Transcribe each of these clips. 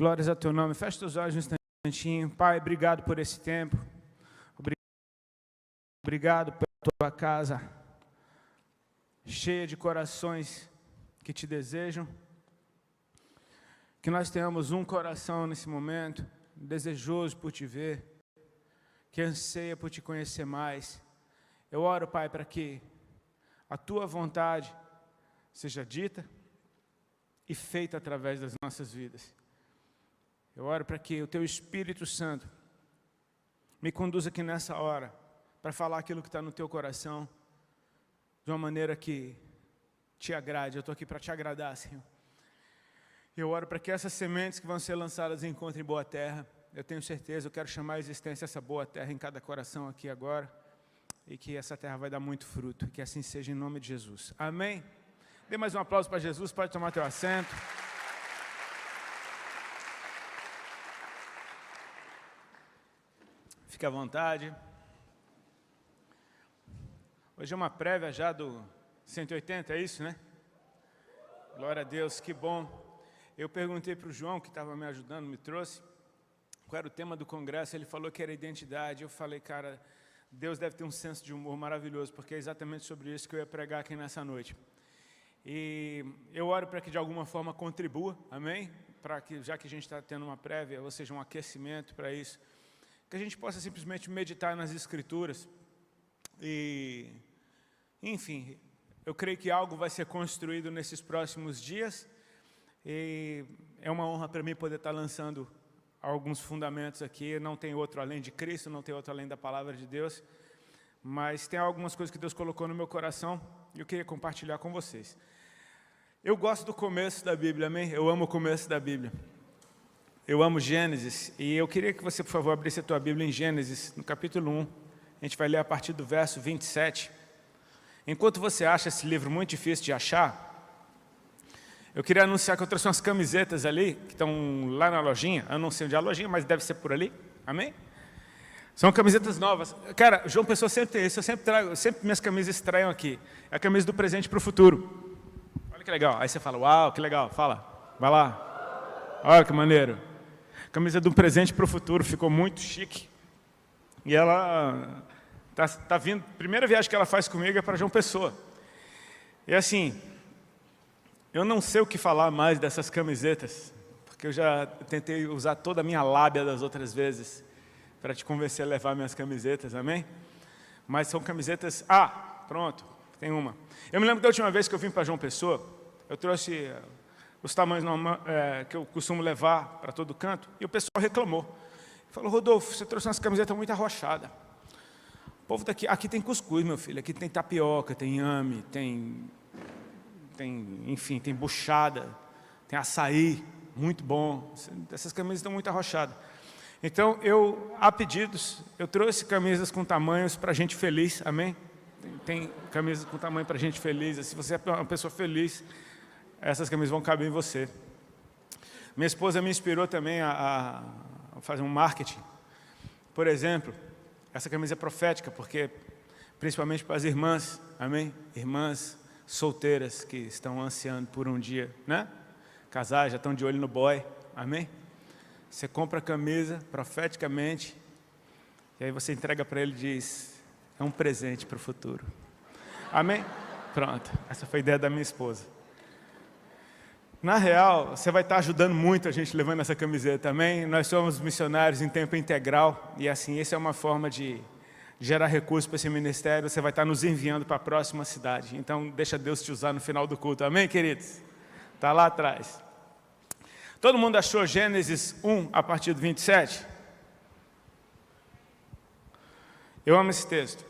Glórias ao teu nome. Fecha teus olhos um instantinho. Pai, obrigado por esse tempo. Obrigado pela tua casa, cheia de corações que te desejam. Que nós tenhamos um coração nesse momento, desejoso por te ver, que anseia por te conhecer mais. Eu oro, Pai, para que a tua vontade seja dita e feita através das nossas vidas. Eu oro para que o teu Espírito Santo me conduza aqui nessa hora para falar aquilo que está no teu coração de uma maneira que te agrade. Eu estou aqui para te agradar, Senhor. Eu oro para que essas sementes que vão ser lançadas encontrem boa terra. Eu tenho certeza, eu quero chamar a existência essa boa terra em cada coração aqui agora, e que essa terra vai dar muito fruto, e que assim seja em nome de Jesus. Amém? Dê mais um aplauso para Jesus, pode tomar teu assento. Fique à vontade. Hoje é uma prévia já do 180, é isso, né? Glória a Deus, que bom. Eu perguntei para o João, que estava me ajudando, me trouxe, qual era o tema do congresso. Ele falou que era identidade. Eu falei, cara, Deus deve ter um senso de humor maravilhoso, porque é exatamente sobre isso que eu ia pregar aqui nessa noite. E eu oro para que de alguma forma contribua, amém? Para que, já que a gente está tendo uma prévia, ou seja, um aquecimento para isso, que a gente possa simplesmente meditar nas Escrituras. E, enfim, eu creio que algo vai ser construído nesses próximos dias, e é uma honra para mim poder estar lançando alguns fundamentos aqui. Não tem outro além de Cristo, não tem outro além da Palavra de Deus, mas tem algumas coisas que Deus colocou no meu coração e eu queria compartilhar com vocês. Eu gosto do começo da Bíblia, amém? Eu amo o começo da Bíblia. Eu amo Gênesis, e eu queria que você, por favor, abrisse a tua Bíblia em Gênesis, no capítulo 1. A gente vai ler a partir do verso 27. Enquanto você acha esse livro muito difícil de achar, eu queria anunciar que eu trouxe umas camisetas ali, que estão lá na lojinha. Eu não sei onde é a lojinha, mas deve ser por ali. Amém? São camisetas novas. Cara, João Pessoa sempre tem isso. Eu sempre trago, sempre minhas camisas estreiam aqui. É a camisa do presente para o futuro. Olha que legal. Aí você fala, uau, que legal. Fala, vai lá. Olha que maneiro. Camisa do presente para o futuro. Ficou muito chique. E ela tá vindo. A primeira viagem que ela faz comigo é para João Pessoa. E assim, eu não sei o que falar mais dessas camisetas, porque eu já tentei usar toda a minha lábia das outras vezes para te convencer a levar minhas camisetas, amém? Mas são camisetas... Ah, pronto, tem uma. Eu me lembro da última vez que eu vim para João Pessoa, eu trouxe os tamanhos que eu costumo levar para todo canto, e o pessoal reclamou. Falou, Rodolfo, você trouxe umas camisetas muito arrochadas. O povo daqui, aqui tem cuscuz, meu filho, aqui tem tapioca, tem inhame, enfim, tem buchada, tem açaí, muito bom. Essas camisas estão muito arrochadas. Então, há pedidos, eu trouxe camisas com tamanhos para gente feliz, amém? Tem camisas com tamanho para gente feliz. Se você é uma pessoa feliz, essas camisas vão caber em você. Minha esposa me inspirou também a fazer um marketing. Por exemplo, essa camisa é profética, porque principalmente para as irmãs, amém? Irmãs solteiras que estão ansiando por um dia, né? Casais já estão de olho no boy, amém? Você compra a camisa profeticamente, e aí você entrega para ele e diz, é um presente para o futuro. Amém? Pronto, essa foi a ideia da minha esposa. Na real, você vai estar ajudando muito a gente levando essa camiseta, amém? Nós somos missionários em tempo integral, e assim, essa é uma forma de gerar recursos para esse ministério. Você vai estar nos enviando para a próxima cidade. Então, deixa Deus te usar no final do culto. Amém, queridos? Está lá atrás. Todo mundo achou Gênesis 1, a partir do 27? Eu amo esse texto.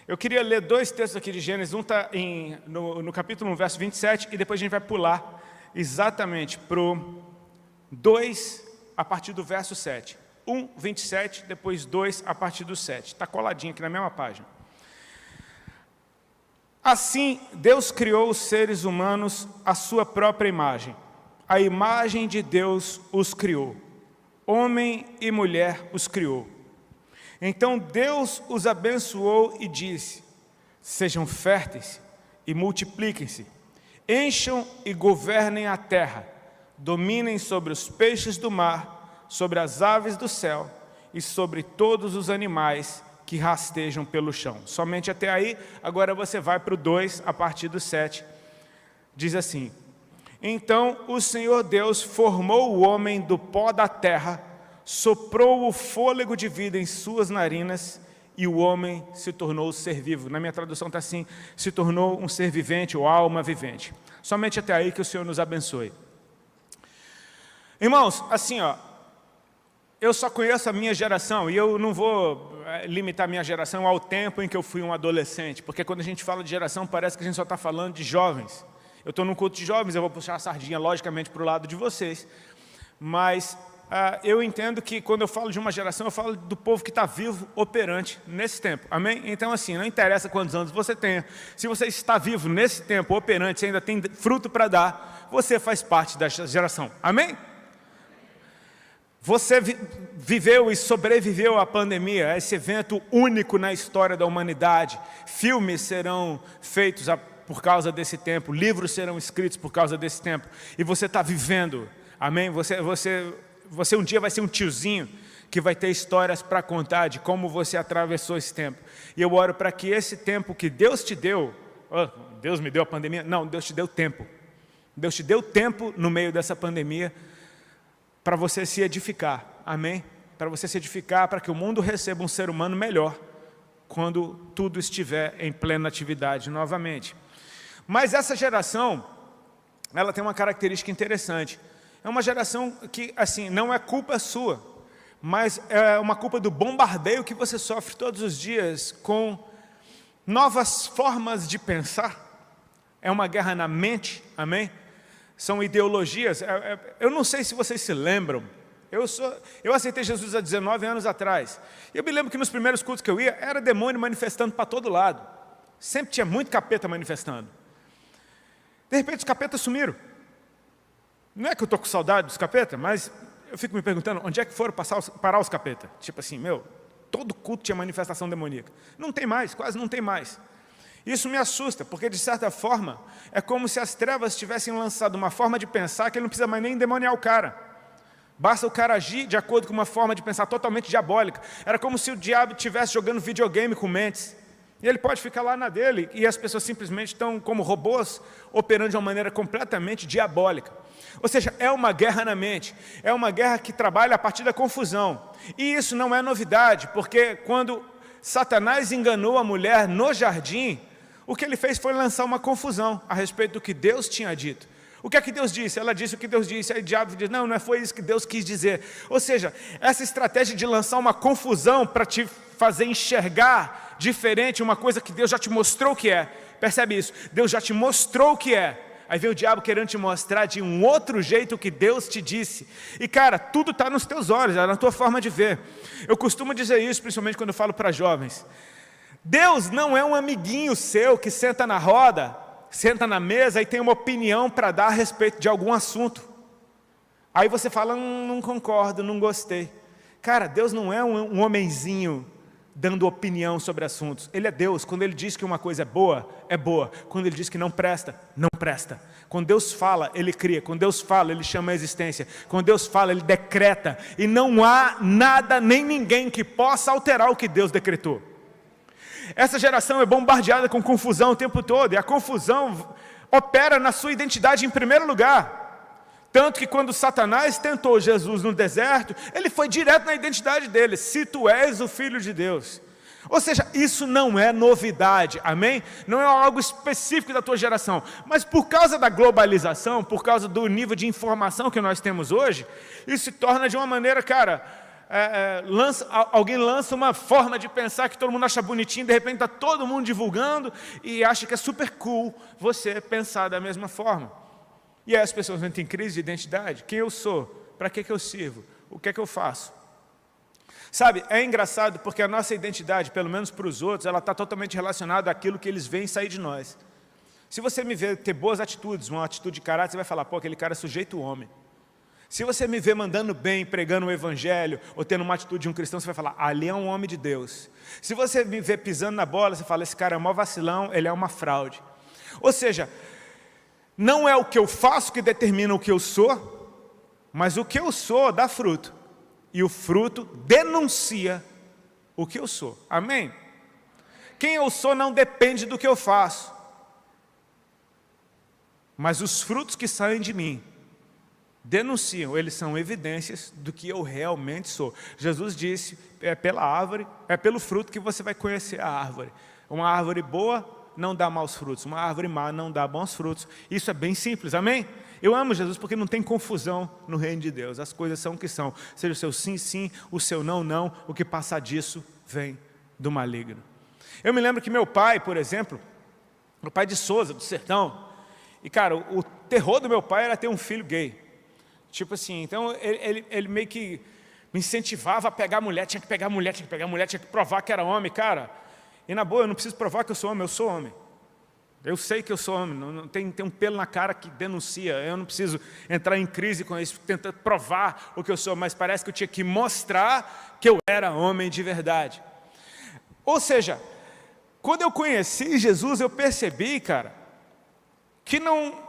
Eu queria ler dois textos aqui de Gênesis. Um está no capítulo 1, verso 27, e depois a gente vai pular exatamente para o 2, a partir do verso 7. 1, 27, depois 2, a partir do 7. Está coladinho aqui na mesma página. Assim, Deus criou os seres humanos à sua própria imagem. A imagem de Deus os criou. Homem e mulher os criou. Então Deus os abençoou e disse, sejam férteis e multipliquem-se, encham e governem a terra, dominem sobre os peixes do mar, sobre as aves do céu e sobre todos os animais que rastejam pelo chão. Somente até aí. Agora você vai para o 2, a partir do 7. Diz assim: então o Senhor Deus formou o homem do pó da terra, soprou o fôlego de vida em suas narinas, e o homem se tornou ser vivo. Na minha tradução está assim: se tornou um ser vivente ou alma vivente. Somente até aí, que o Senhor nos abençoe. Irmãos, assim, eu só conheço a minha geração, e eu não vou limitar a minha geração ao tempo em que eu fui um adolescente, porque quando a gente fala de geração, parece que a gente só está falando de jovens. Eu estou num culto de jovens, eu vou puxar a sardinha, logicamente, para o lado de vocês, mas eu entendo que quando eu falo de uma geração, eu falo do povo que está vivo, operante, nesse tempo, amém? Então, assim, não interessa quantos anos você tenha, se você está vivo nesse tempo, operante, você ainda tem fruto para dar, você faz parte dessa geração, amém? Você viveu e sobreviveu à pandemia, esse evento único na história da humanidade. Filmes serão feitos por causa desse tempo, livros serão escritos por causa desse tempo, e você está vivendo, amém? Você um dia vai ser um tiozinho que vai ter histórias para contar de como você atravessou esse tempo. E eu oro para que esse tempo que Deus te deu, Deus me deu a pandemia? Não, Deus te deu tempo. Deus te deu tempo no meio dessa pandemia, para você se edificar, amém? Para você se edificar, para que o mundo receba um ser humano melhor, quando tudo estiver em plena atividade novamente. Mas essa geração, ela tem uma característica interessante. É uma geração que, assim, não é culpa sua, mas é uma culpa do bombardeio que você sofre todos os dias com novas formas de pensar. É uma guerra na mente, amém? São ideologias. Eu não sei se vocês se lembram, eu aceitei Jesus há 19 anos atrás. Eu me lembro que nos primeiros cultos que eu ia, era demônio manifestando para todo lado. Sempre tinha muito capeta manifestando. De repente os capetas sumiram. Não é que eu estou com saudade dos capetas, mas eu fico me perguntando, onde é que foram parar os capetas? Tipo assim, todo culto tinha manifestação demoníaca. Não tem mais, quase não tem mais. Isso me assusta, porque de certa forma, é como se as trevas tivessem lançado uma forma de pensar que ele não precisa mais nem endemoniar o cara. Basta o cara agir de acordo com uma forma de pensar totalmente diabólica. Era como se o diabo estivesse jogando videogame com mentes. E ele pode ficar lá na dele, e as pessoas simplesmente estão como robôs, operando de uma maneira completamente diabólica. Ou seja, é uma guerra na mente, é uma guerra que trabalha a partir da confusão. E isso não é novidade, porque quando Satanás enganou a mulher no jardim, o que ele fez foi lançar uma confusão a respeito do que Deus tinha dito. O que é que Deus disse? Ela disse o que Deus disse. Aí o diabo diz, não foi isso que Deus quis dizer. Ou seja, essa estratégia de lançar uma confusão para te fazer enxergar diferente uma coisa que Deus já te mostrou o que é. Percebe isso? Deus já te mostrou o que é. Aí vem o diabo querendo te mostrar de um outro jeito o que Deus te disse. E cara, tudo está nos teus olhos, é na tua forma de ver. Eu costumo dizer isso, principalmente quando eu falo para jovens. Deus não é um amiguinho seu que senta na roda, senta na mesa e tem uma opinião para dar a respeito de algum assunto. Aí você fala, não concordo, não gostei. Cara, Deus não é um homenzinho dando opinião sobre assuntos. Ele é Deus. Quando Ele diz que uma coisa é boa, é boa. Quando Ele diz que não presta, não presta. Quando Deus fala, Ele cria. Quando Deus fala, Ele chama a existência. Quando Deus fala, Ele decreta. E não há nada nem ninguém que possa alterar o que Deus decretou. Essa geração é bombardeada com confusão o tempo todo, e a confusão opera na sua identidade em primeiro lugar. Tanto que quando Satanás tentou Jesus no deserto, ele foi direto na identidade dele, se tu és o Filho de Deus. Ou seja, isso não é novidade, amém? Não é algo específico da tua geração, mas por causa da globalização, por causa do nível de informação que nós temos hoje, isso se torna de uma maneira, alguém lança uma forma de pensar que todo mundo acha bonitinho, de repente está todo mundo divulgando e acha que é super cool você pensar da mesma forma. E aí as pessoas entram em crise de identidade. Quem eu sou? Para que eu sirvo? O que é que eu faço? Sabe, é engraçado porque a nossa identidade, pelo menos para os outros, ela está totalmente relacionada àquilo que eles veem sair de nós. Se você me vê ter boas atitudes, uma atitude de caráter, você vai falar, pô, aquele cara é sujeito homem. Se você me vê mandando bem, pregando o evangelho, ou tendo uma atitude de um cristão, você vai falar, ali é um homem de Deus. Se você me vê pisando na bola, você fala, esse cara é um vacilão, ele é uma fraude. Ou seja, não é o que eu faço que determina o que eu sou, Mas o que eu sou dá fruto. E o fruto denuncia o que eu sou. Amém? Quem eu sou não depende do que eu faço. Mas os frutos que saem de mim denunciam, eles são evidências do que eu realmente sou. Jesus disse, é pela árvore, é pelo fruto que você vai conhecer a árvore. Uma árvore boa não dá maus frutos, uma árvore má não dá bons frutos. Isso é bem simples, amém? Eu amo Jesus porque não tem confusão no reino de Deus. As coisas são o que são. Seja o seu sim, sim, o seu não, não. O que passa disso vem do maligno. Eu me lembro que meu pai, por exemplo, meu pai de Souza, do sertão, e cara, o terror do meu pai era ter um filho gay. Tipo assim, então ele meio que me incentivava a pegar mulher, tinha que pegar mulher, tinha que pegar mulher, tinha que provar que era homem, cara. E na boa, eu não preciso provar que eu sou homem. Eu sei que eu sou homem, não tem um pelo na cara que denuncia, eu não preciso entrar em crise com isso, tentando provar o que eu sou, mas parece que eu tinha que mostrar que eu era homem de verdade. Ou seja, quando eu conheci Jesus, eu percebi, cara, que não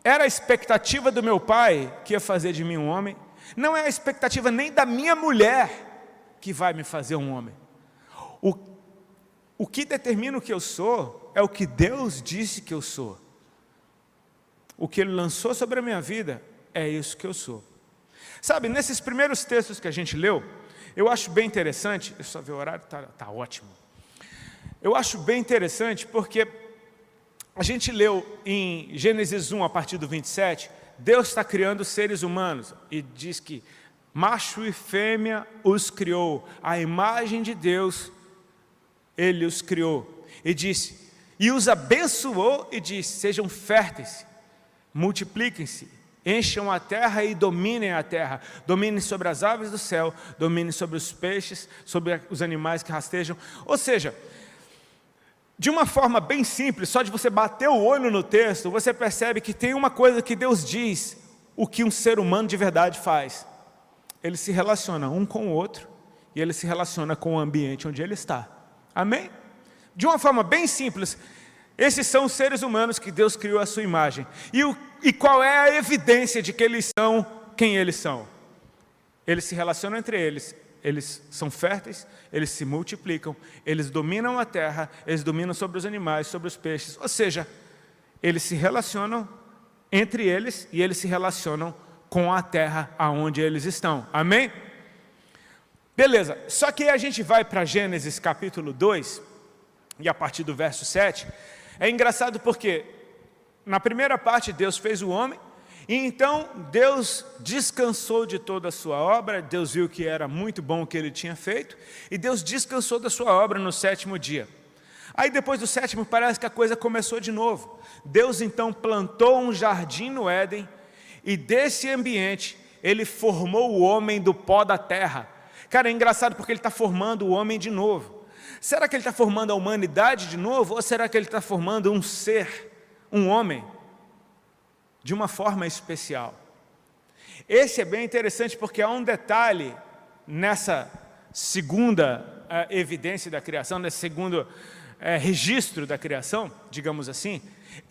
era a expectativa do meu pai que ia fazer de mim um homem, não é a expectativa nem da minha mulher que vai me fazer um homem. O que determina o que eu sou é o que Deus disse que eu sou. O que Ele lançou sobre a minha vida é isso que eu sou. Sabe, nesses primeiros textos que a gente leu, eu acho bem interessante, deixa eu só ver o horário, tá ótimo. Eu acho bem interessante porque a gente leu em Gênesis 1, a partir do 27, Deus está criando seres humanos e diz que macho e fêmea os criou, a imagem de Deus Ele os criou. E disse, e os abençoou e disse, sejam férteis, multipliquem-se, encham a terra e dominem a terra, dominem sobre as aves do céu, dominem sobre os peixes, sobre os animais que rastejam. Ou seja, de uma forma bem simples, só de você bater o olho no texto, você percebe que tem uma coisa que Deus diz, o que um ser humano de verdade faz. Ele se relaciona um com o outro, e ele se relaciona com o ambiente onde ele está. Amém? De uma forma bem simples, esses são os seres humanos que Deus criou à sua imagem. E qual é a evidência de que eles são quem eles são? Eles se relacionam entre eles. Eles são férteis, eles se multiplicam, eles dominam a terra, eles dominam sobre os animais, sobre os peixes. Ou seja, eles se relacionam entre eles e eles se relacionam com a terra aonde eles estão. Amém? Beleza, só que a gente vai para Gênesis capítulo 2, e a partir do verso 7, é engraçado porque na primeira parte Deus fez o homem, e então Deus descansou de toda a sua obra, Deus viu que era muito bom o que Ele tinha feito, e Deus descansou da sua obra no sétimo dia. Aí depois do sétimo parece que a coisa começou de novo. Deus então plantou um jardim no Éden, e desse ambiente Ele formou o homem do pó da terra. Cara, é engraçado porque Ele está formando o homem de novo. Será que Ele está formando a humanidade de novo, ou será que Ele está formando um ser, um homem, de uma forma especial? Esse é bem interessante porque há um detalhe nessa segunda evidência da criação, nesse segundo registro da criação, digamos assim.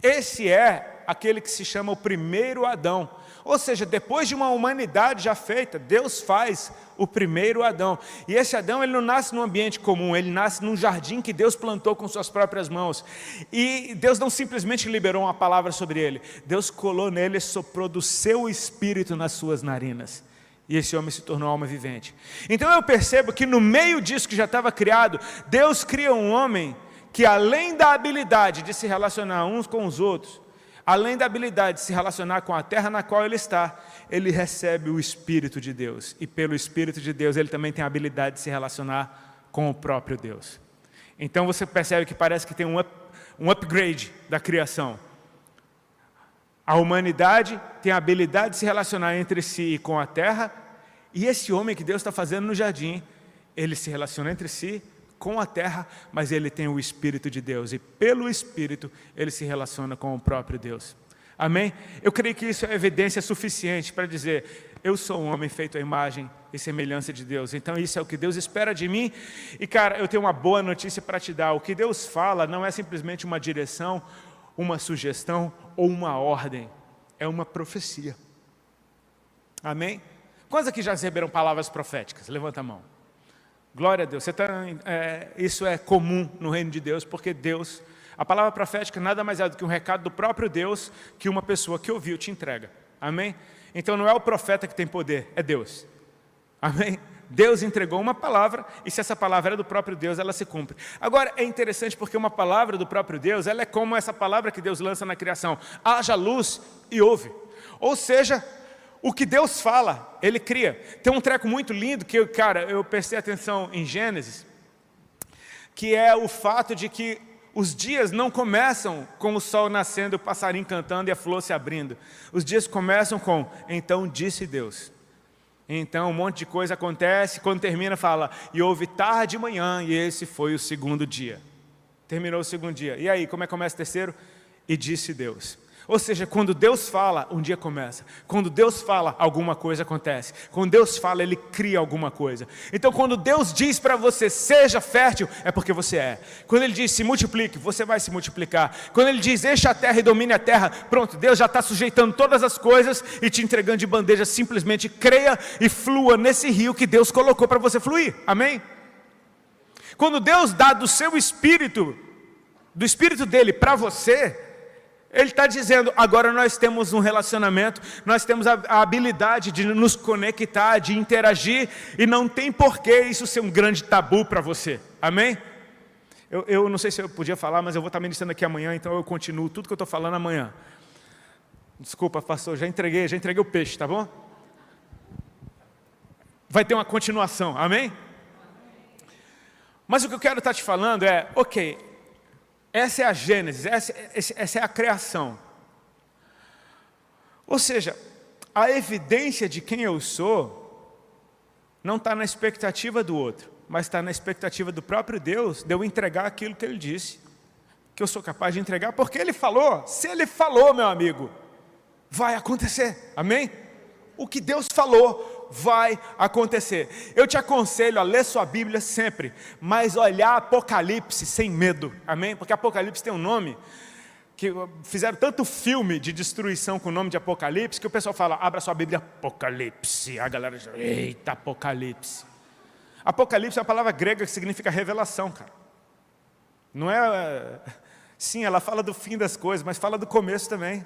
Esse é aquele que se chama o primeiro Adão. Ou seja, depois de uma humanidade já feita, Deus faz o primeiro Adão. E esse Adão, ele não nasce num ambiente comum, ele nasce num jardim que Deus plantou com suas próprias mãos. E Deus não simplesmente liberou uma palavra sobre ele. Deus colou nele e soprou do seu espírito nas suas narinas. E esse homem se tornou alma vivente. Então eu percebo que no meio disso que já estava criado, Deus cria um homem que, além da habilidade de se relacionar uns com os outros, além da habilidade de se relacionar com a terra na qual ele está, ele recebe o Espírito de Deus. E pelo Espírito de Deus, ele também tem a habilidade de se relacionar com o próprio Deus. Então você percebe que parece que tem um upgrade da criação. A humanidade tem a habilidade de se relacionar entre si e com a terra, e esse homem que Deus está fazendo no jardim, ele se relaciona entre si, com a terra, mas ele tem o Espírito de Deus, e pelo Espírito ele se relaciona com o próprio Deus. Amém? Eu creio que isso é evidência suficiente para dizer, eu sou um homem feito à imagem e semelhança de Deus, então isso é o que Deus espera de mim. E cara, eu tenho uma boa notícia para te dar, o que Deus fala não é simplesmente uma direção, uma sugestão ou uma ordem, é uma profecia. Amém? Quantos aqui já receberam palavras proféticas? Levanta a mão. Glória a Deus. Isso é comum no reino de Deus, porque Deus, a palavra profética nada mais é do que um recado do próprio Deus que uma pessoa que ouviu te entrega. Amém? Então não é o profeta que tem poder, é Deus. Amém? Deus entregou uma palavra, e se essa palavra é do próprio Deus, ela se cumpre. Agora, é interessante porque uma palavra do próprio Deus, ela é como essa palavra que Deus lança na criação. Haja luz e ouve. Ou seja, o que Deus fala, Ele cria. Tem um treco muito lindo que, eu prestei atenção em Gênesis, que é o fato de que os dias não começam com o sol nascendo, o passarinho cantando e a flor se abrindo. Os dias começam com, então disse Deus. Então um monte de coisa acontece, quando termina fala, e houve tarde e manhã, e esse foi o segundo dia. Terminou o segundo dia. E aí, como é que começa o terceiro? E disse Deus. Ou seja, quando Deus fala, um dia começa. Quando Deus fala, alguma coisa acontece. Quando Deus fala, Ele cria alguma coisa. Então quando Deus diz para você, seja fértil, é porque você é. Quando Ele diz, se multiplique, você vai se multiplicar. Quando Ele diz, encha a terra e domine a terra, pronto, Deus já está sujeitando todas as coisas e te entregando de bandeja. Simplesmente creia e flua nesse rio que Deus colocou para você fluir. Amém? Quando Deus dá do seu espírito, do espírito dele para você, Ele está dizendo, agora nós temos um relacionamento, nós temos a habilidade de nos conectar, de interagir, e não tem porquê isso ser um grande tabu para você, amém? Eu não sei se eu podia falar, mas eu vou estar ministrando aqui amanhã, então eu continuo tudo que eu estou falando amanhã. Desculpa, pastor, já entreguei o peixe, tá bom? Vai ter uma continuação, amém? Mas o que eu quero estar te falando é, ok, essa é a Gênesis, essa é a criação. Ou seja, a evidência de quem eu sou não está na expectativa do outro, mas está na expectativa do próprio Deus, de eu entregar aquilo que Ele disse, que eu sou capaz de entregar, porque Ele falou. Se Ele falou, meu amigo, vai acontecer, amém? O que Deus falou vai acontecer. Eu te aconselho a ler sua Bíblia sempre, mas olhar Apocalipse sem medo, amém? Porque Apocalipse tem um nome, que fizeram tanto filme de destruição com o nome de Apocalipse, que o pessoal fala, abra sua Bíblia, Apocalipse, a galera diz, eita, Apocalipse. Apocalipse é uma palavra grega que significa revelação, cara. Não é, sim, ela fala do fim das coisas, mas fala do começo também,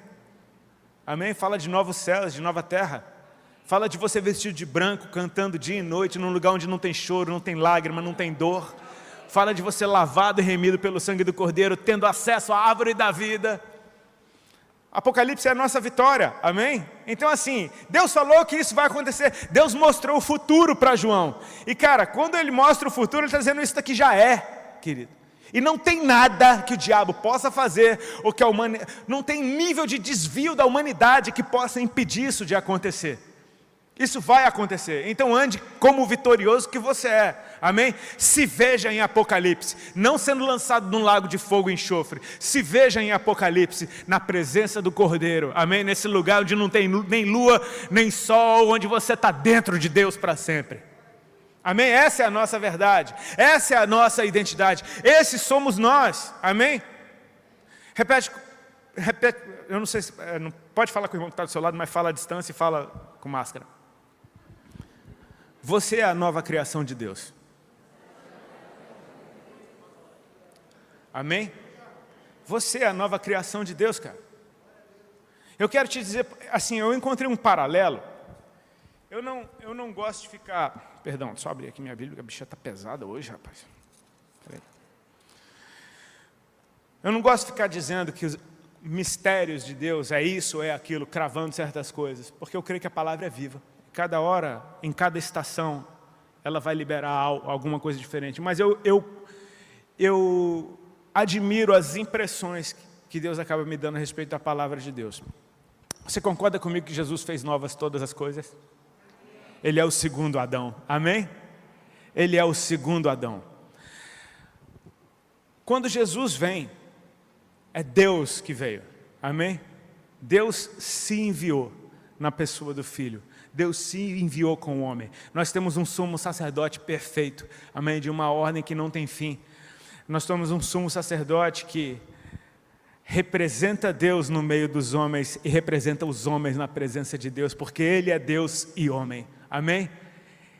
amém? Fala de novos céus, de nova terra. Fala de você vestido de branco, cantando dia e noite, num lugar onde não tem choro, não tem lágrima, não tem dor. Fala de você lavado e remido pelo sangue do Cordeiro, tendo acesso à árvore da vida. Apocalipse é a nossa vitória, amém? Então assim, Deus falou que isso vai acontecer. Deus mostrou o futuro para João. E cara, quando Ele mostra o futuro, Ele está dizendo, isso daqui já é, querido. E não tem nada que o diabo possa fazer, ou que a humanidade, não tem nível de desvio da humanidade que possa impedir isso de acontecer. Isso vai acontecer, então ande como o vitorioso que você é, amém? Se veja em Apocalipse, não sendo lançado num lago de fogo e enxofre. Se veja em Apocalipse, na presença do Cordeiro, amém? Nesse lugar onde não tem nem lua, nem sol, onde você está dentro de Deus para sempre. Amém? Essa é a nossa verdade, essa é a nossa identidade, esses somos nós, amém? Repete, eu não sei se, não pode falar com o irmão que está do seu lado, mas fala à distância e fala com máscara. Você é a nova criação de Deus. Amém? Você é a nova criação de Deus, cara. Eu quero te dizer, assim, eu encontrei um paralelo. Eu não gosto de ficar... Perdão, só abrir aqui minha Bíblia, a bicha está pesada hoje, rapaz. Peraí. Eu não gosto de ficar dizendo que os mistérios de Deus é isso, é aquilo, cravando certas coisas, porque eu creio que a palavra é viva. Cada hora, em cada estação, ela vai liberar alguma coisa diferente. Mas eu admiro as impressões que Deus acaba me dando a respeito da palavra de Deus. Você concorda comigo que Jesus fez novas todas as coisas? Ele é o segundo Adão, amém? Ele é o segundo Adão. Quando Jesus vem, é Deus que veio, amém? Deus se enviou na pessoa do Filho. Deus se enviou com o homem. Nós temos um sumo sacerdote perfeito, amém? De uma ordem que não tem fim. Nós temos um sumo sacerdote que representa Deus no meio dos homens e representa os homens na presença de Deus, porque Ele é Deus e homem. Amém?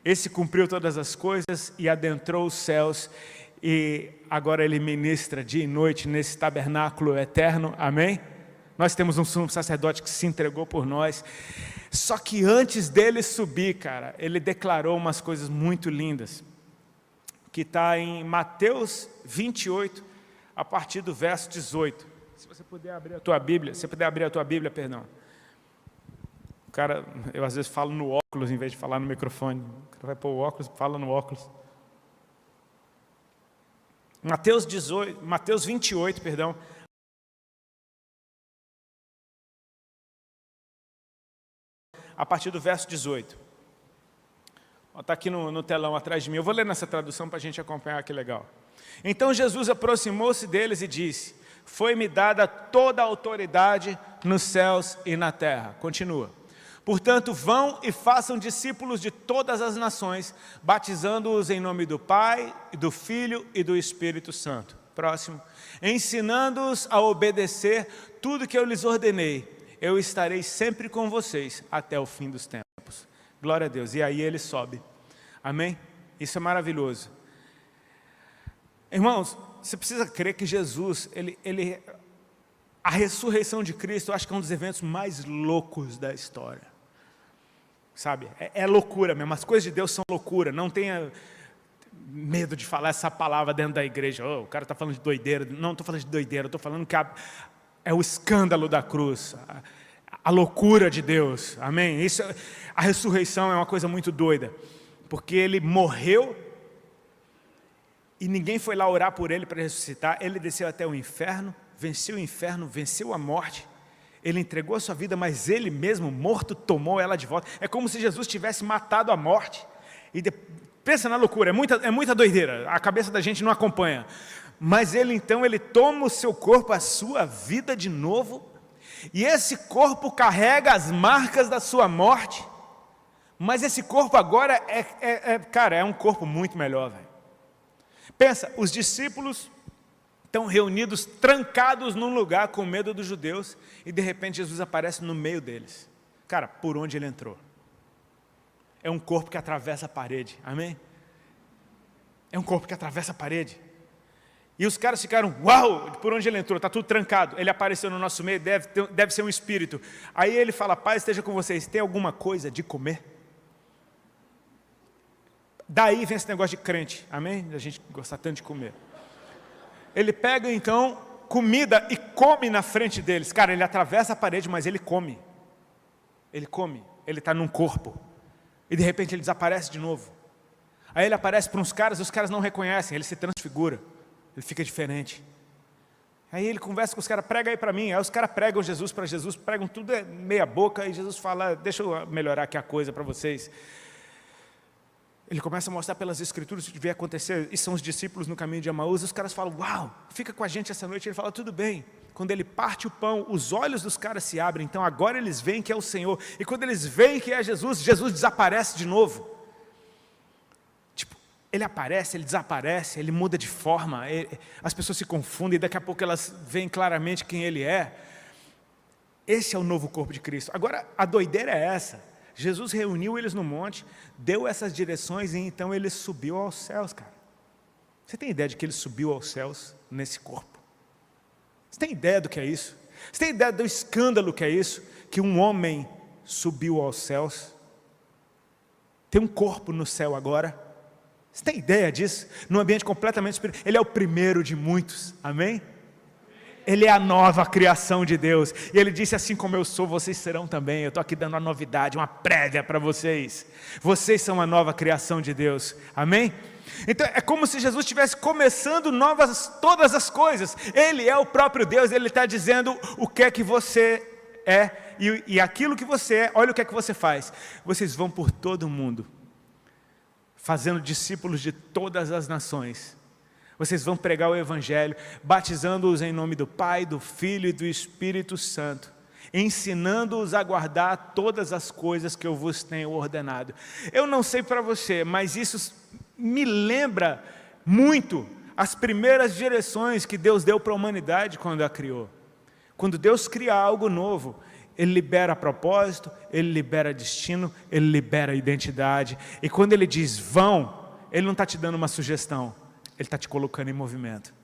Esse cumpriu todas as coisas e adentrou os céus, e agora Ele ministra dia e noite nesse tabernáculo eterno. Amém? Nós temos um sumo sacerdote que se entregou por nós. Só que antes dele subir, cara, Ele declarou umas coisas muito lindas, que está em Mateus 28, a partir do verso 18. Se você puder abrir a tua Bíblia, perdão. Cara, eu às vezes falo no óculos em vez de falar no microfone. O cara vai pôr o óculos, fala no óculos. Mateus 28, perdão. A partir do verso 18. Está aqui no telão atrás de mim. Eu vou ler nessa tradução para a gente acompanhar, que legal. Então Jesus aproximou-se deles e disse: foi-me dada toda a autoridade nos céus e na terra. Continua. Portanto, vão e façam discípulos de todas as nações, batizando-os em nome do Pai, do Filho e do Espírito Santo. Próximo. Ensinando-os a obedecer tudo que eu lhes ordenei. Eu estarei sempre com vocês até o fim dos tempos. Glória a Deus. E aí ele sobe. Amém? Isso é maravilhoso. Irmãos, você precisa crer que Jesus, a ressurreição de Cristo, eu acho que é um dos eventos mais loucos da história. Sabe? É loucura mesmo. As coisas de Deus são loucura. Não tenha medo de falar essa palavra dentro da igreja. Oh, o cara está falando de doideira. Não estou falando de doideira. Estou falando que é o escândalo da cruz. A loucura de Deus. Amém? A ressurreição é uma coisa muito doida. Porque Ele morreu e ninguém foi lá orar por Ele para ressuscitar. Ele desceu até o inferno, venceu a morte. Ele entregou a sua vida, mas Ele mesmo, morto, tomou ela de volta. É como se Jesus tivesse matado a morte. Pensa na loucura, é muita doideira. A cabeça da gente não acompanha. Mas Ele então, Ele toma o seu corpo, a sua vida de novo. E esse corpo carrega as marcas da sua morte. Mas esse corpo agora é um corpo muito melhor, velho. Pensa, os discípulos estão reunidos, trancados num lugar com medo dos judeus, e de repente Jesus aparece no meio deles. Cara, por onde Ele entrou? É um corpo que atravessa a parede, amém? É um corpo que atravessa a parede. E os caras ficaram, uau, por onde Ele entrou? Está tudo trancado. Ele apareceu no nosso meio, deve ser um espírito. Aí Ele fala, paz esteja com vocês, tem alguma coisa de comer? Daí vem esse negócio de crente, amém? A gente gosta tanto de comer. Ele pega então comida e come na frente deles. Cara, Ele atravessa a parede, mas Ele come. Ele come, Ele está num corpo. E de repente Ele desaparece de novo. Aí Ele aparece para uns caras, os caras não reconhecem, Ele se transfigura. Ele fica diferente. Aí Ele conversa com os caras, prega aí para mim. Aí os caras pregam Jesus para Jesus, pregam tudo meia boca. E Jesus fala, deixa eu melhorar aqui a coisa para vocês. Ele começa a mostrar pelas escrituras o que devia acontecer. E são os discípulos no caminho de Emaús. Os caras falam, uau, fica com a gente essa noite. Ele fala, tudo bem. Quando Ele parte o pão, os olhos dos caras se abrem. Então agora eles veem que é o Senhor. E quando eles veem que é Jesus, Jesus desaparece de novo. Ele aparece, Ele desaparece, Ele muda de forma, as pessoas se confundem e daqui a pouco elas veem claramente quem Ele é. Esse é o novo corpo de Cristo. Agora, a doideira é essa. Jesus reuniu eles no monte, deu essas direções e então Ele subiu aos céus, cara. Você tem ideia de que Ele subiu aos céus nesse corpo? Você tem ideia do que é isso? Você tem ideia do escândalo que é isso? Que um homem subiu aos céus? Tem um corpo no céu agora? Você tem ideia disso? Num ambiente completamente espiritual. Ele é o primeiro de muitos, amém? Ele é a nova criação de Deus. E Ele disse, assim como eu sou, vocês serão também. Eu estou aqui dando uma novidade, uma prévia para vocês. Vocês são a nova criação de Deus, amém? Então é como se Jesus estivesse começando todas as coisas. Ele é o próprio Deus, Ele está dizendo o que é que você é. E aquilo que você é, olha o que é que você faz. Vocês vão por todo o mundo, fazendo discípulos de todas as nações. Vocês vão pregar o Evangelho, batizando-os em nome do Pai, do Filho e do Espírito Santo, ensinando-os a guardar todas as coisas que eu vos tenho ordenado. Eu não sei para você, mas isso me lembra muito as primeiras direções que Deus deu para a humanidade quando a criou. Quando Deus cria algo novo, Ele libera propósito, Ele libera destino, Ele libera identidade. E quando Ele diz vão, Ele não está te dando uma sugestão, Ele está te colocando em movimento.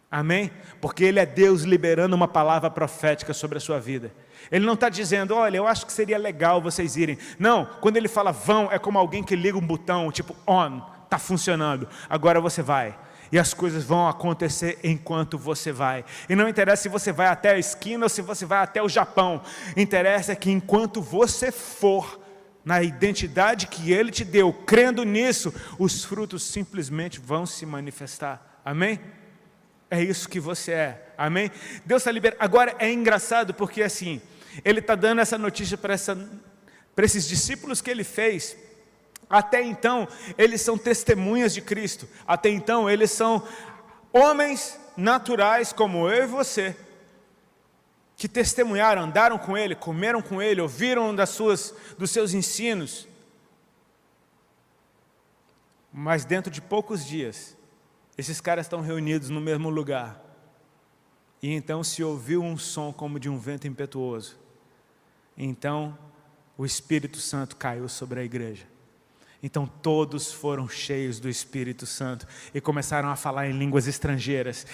Amém? Porque Ele é Deus liberando uma palavra profética sobre a sua vida. Ele não está dizendo, olha, eu acho que seria legal vocês irem. Não, quando Ele fala vão, é como alguém que liga um botão, tipo on, está funcionando, agora você vai. E as coisas vão acontecer enquanto você vai. E não interessa se você vai até a esquina ou se você vai até o Japão. Interessa que enquanto você for na identidade que Ele te deu, crendo nisso, os frutos simplesmente vão se manifestar. Amém? É isso que você é. Amém? Deus está liberando. Agora é engraçado porque assim, Ele está dando essa notícia para esses discípulos que Ele fez. Até então, eles são testemunhas de Cristo. Até então, eles são homens naturais como eu e você, que testemunharam, andaram com Ele, comeram com Ele, ouviram dos seus ensinos. Mas dentro de poucos dias, esses caras estão reunidos no mesmo lugar. E então se ouviu um som como de um vento impetuoso. Então, o Espírito Santo caiu sobre a igreja. Então todos foram cheios do Espírito Santo e começaram a falar em línguas estrangeiras.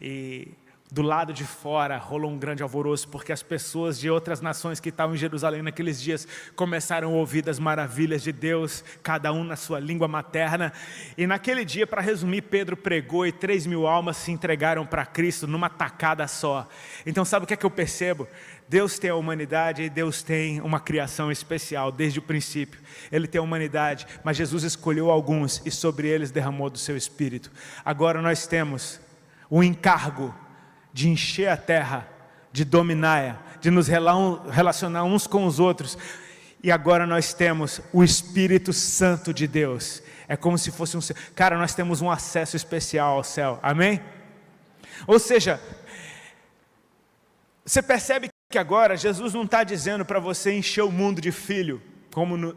E do lado de fora rolou um grande alvoroço, porque as pessoas de outras nações que estavam em Jerusalém naqueles dias começaram a ouvir das maravilhas de Deus, cada um na sua língua materna. E naquele dia, para resumir, Pedro pregou e 3.000 almas se entregaram para Cristo numa tacada só. Então sabe o que é que eu percebo? Deus tem a humanidade e Deus tem uma criação especial desde o princípio. Ele tem a humanidade, mas Jesus escolheu alguns e sobre eles derramou do seu Espírito. Agora nós temos o encargo de encher a terra, de dominá-la, de nos relacionar uns com os outros. E agora nós temos o Espírito Santo de Deus. É como se fosse Cara, nós temos um acesso especial ao céu. Amém? Ou seja, você percebe que agora Jesus não está dizendo para você encher o mundo de filho, como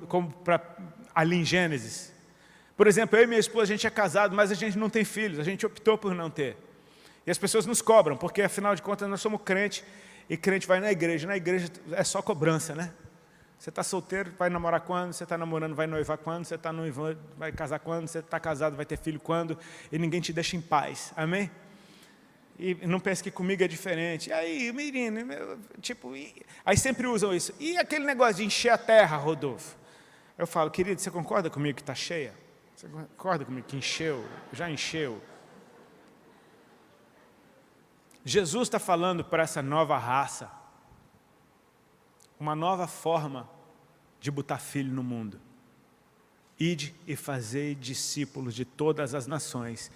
ali em Gênesis. Por exemplo, eu e minha esposa, a gente é casado, mas a gente não tem filhos, a gente optou por não ter. E as pessoas nos cobram, porque afinal de contas nós somos crente, e crente vai na igreja é só cobrança, né? Você está solteiro, vai namorar quando? Você está namorando, vai noivar quando? Você está noivando, vai casar quando? Você está casado, vai ter filho quando? E ninguém te deixa em paz, amém? E não pense que comigo é diferente. E aí, menino, aí sempre usam isso. E aquele negócio de encher a terra, Rodolfo? Eu falo, querido, você concorda comigo que está cheia? Você concorda comigo que encheu? Já encheu? Jesus está falando para essa nova raça, uma nova forma de botar filho no mundo. Ide e fazei discípulos de todas as nações,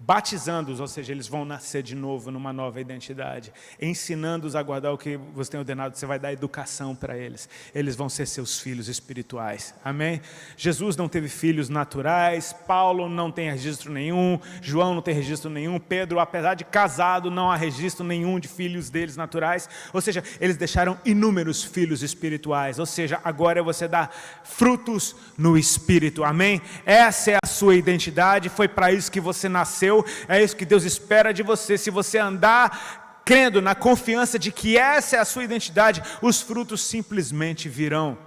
batizando-os, ou seja, eles vão nascer de novo numa nova identidade, ensinando-os a guardar o que você tem ordenado. Você vai dar educação para eles, eles vão ser seus filhos espirituais, amém? Jesus não teve filhos naturais, Paulo não tem registro nenhum, João não tem registro nenhum, Pedro, apesar de casado, não há registro nenhum de filhos deles naturais, ou seja, eles deixaram inúmeros filhos espirituais, ou seja, agora você dá frutos no Espírito, amém? Essa é a sua identidade, foi para isso que você nasceu. É isso que Deus espera de você. Se você andar crendo na confiança de que essa é a sua identidade, os frutos simplesmente virão.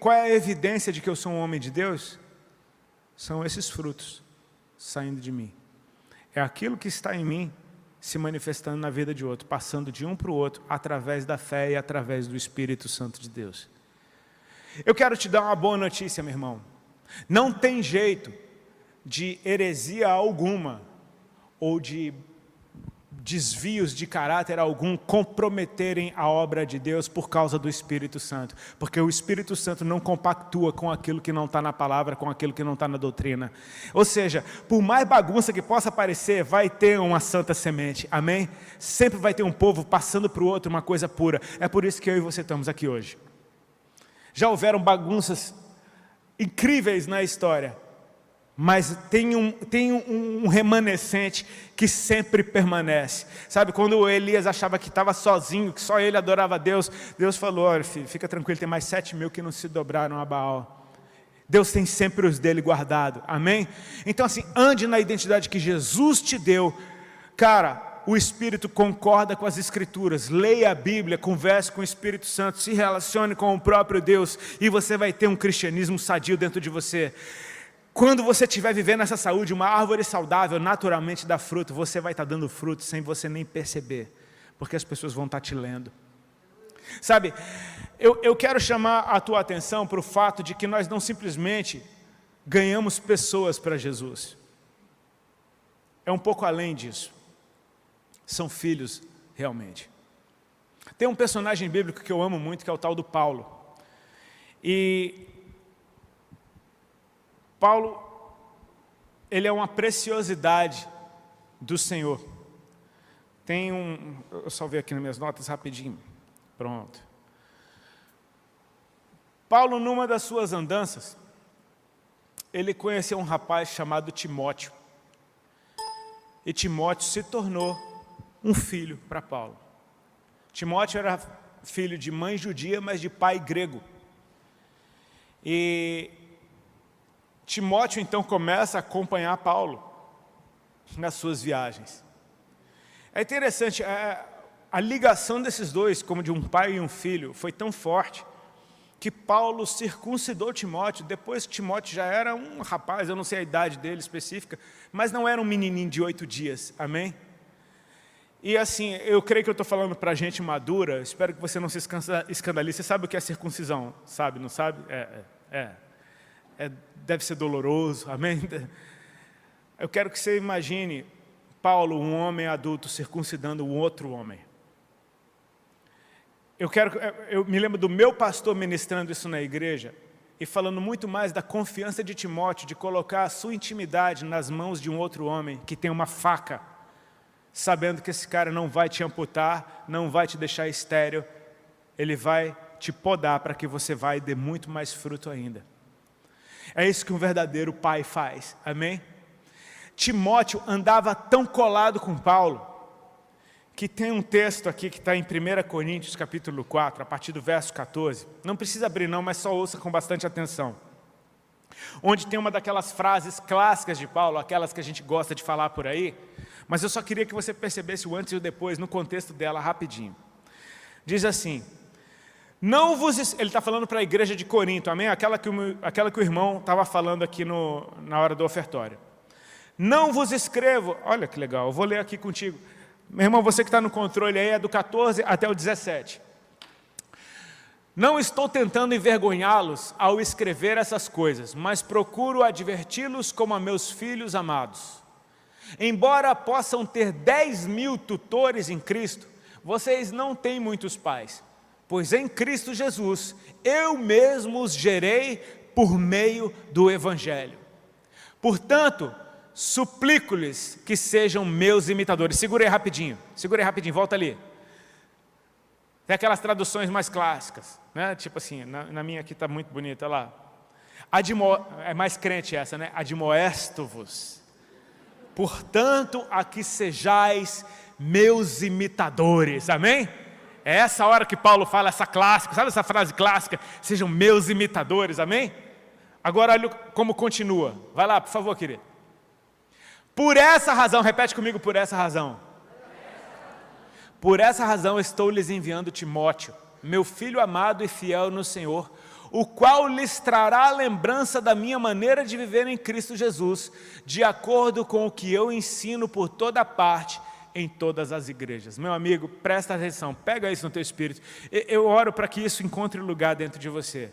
Qual é a evidência de que eu sou um homem de Deus? São esses frutos saindo de mim. É aquilo que está em mim se manifestando na vida de outro, passando de um para o outro, através da fé e através do Espírito Santo de Deus. Eu quero te dar uma boa notícia, meu irmão. Não tem jeito de heresia alguma, ou de desvios de caráter algum, comprometerem a obra de Deus por causa do Espírito Santo. Porque o Espírito Santo não compactua com aquilo que não está na palavra, com aquilo que não está na doutrina. Ou seja, por mais bagunça que possa parecer, vai ter uma santa semente, amém? Sempre vai ter um povo passando para o outro uma coisa pura. É por isso que eu e você estamos aqui hoje. Já houveram bagunças incríveis na história, mas tem um remanescente que sempre permanece. Sabe, quando o Elias achava que estava sozinho, que só ele adorava a Deus, Deus falou, olha filho, fica tranquilo, tem mais 7.000 que não se dobraram a Baal. Deus tem sempre os dele guardado, amém? Então assim, ande na identidade que Jesus te deu. Cara, o Espírito concorda com as Escrituras. Leia a Bíblia, converse com o Espírito Santo, se relacione com o próprio Deus e você vai ter um cristianismo sadio dentro de você. Quando você estiver vivendo essa saúde, uma árvore saudável naturalmente dá fruto. Você vai estar dando fruto sem você nem perceber, porque as pessoas vão estar te lendo. Sabe, eu quero chamar a tua atenção para o fato de que nós não simplesmente ganhamos pessoas para Jesus. É um pouco além disso. São filhos realmente. Tem um personagem bíblico que eu amo muito, que é o tal do Paulo. E Paulo, ele é uma preciosidade do Senhor. Eu salvei aqui nas minhas notas rapidinho. Pronto. Paulo, numa das suas andanças, ele conheceu um rapaz chamado Timóteo. E Timóteo se tornou um filho para Paulo. Timóteo era filho de mãe judia, mas de pai grego. E Timóteo então começa a acompanhar Paulo nas suas viagens. É interessante, a ligação desses dois, como de um pai e um filho, foi tão forte que Paulo circuncidou Timóteo. Depois que Timóteo já era um rapaz, eu não sei a idade dele específica, mas não era um menininho de 8 dias, amém? E assim, eu creio que eu estou falando para gente madura, espero que você não se escandalize. Você sabe o que é circuncisão? Sabe, não sabe? Deve ser doloroso, amém? Eu quero que você imagine Paulo, um homem adulto, circuncidando um outro homem. Eu me lembro do meu pastor ministrando isso na igreja e falando muito mais da confiança de Timóteo, de colocar a sua intimidade nas mãos de um outro homem que tem uma faca, sabendo que esse cara não vai te amputar, não vai te deixar estéril, ele vai te podar para que você vá e dê muito mais fruto ainda. É isso que um verdadeiro pai faz, amém? Timóteo andava tão colado com Paulo, que tem um texto aqui que está em 1 Coríntios capítulo 4, a partir do verso 14. Não precisa abrir não, mas só ouça com bastante atenção. Onde tem uma daquelas frases clássicas de Paulo, aquelas que a gente gosta de falar por aí, mas eu só queria que você percebesse o antes e o depois, no contexto dela, rapidinho. Diz assim, ele está falando para a igreja de Corinto, amém? Aquela que o irmão estava falando aqui na hora do ofertório. Não vos escrevo, olha que legal, eu vou ler aqui contigo. Meu irmão, você que está no controle aí, é do 14 até o 17. Não estou tentando envergonhá-los ao escrever essas coisas, mas procuro adverti-los como a meus filhos amados. Embora possam ter 10.000 tutores em Cristo, vocês não têm muitos pais, pois em Cristo Jesus, eu mesmo os gerei por meio do Evangelho. Portanto, suplico-lhes que sejam meus imitadores. Segura aí rapidinho, volta ali. Tem aquelas traduções mais clássicas, né? Tipo assim, na minha aqui está muito bonita, lá. É mais crente essa, né? Admoesto-vos. Portanto, a que sejais meus imitadores, amém? É essa hora que Paulo fala essa clássica, sabe essa frase clássica? Sejam meus imitadores, amém? Agora olha como continua. Vai lá, por favor, querido. Por essa razão, repete comigo, por essa razão. Por essa razão estou lhes enviando Timóteo, meu filho amado e fiel no Senhor, o qual lhes trará a lembrança da minha maneira de viver em Cristo Jesus, de acordo com o que eu ensino por toda parte, em todas as igrejas. Meu amigo, presta atenção, pega isso no teu espírito. Eu oro para que isso encontre lugar dentro de você.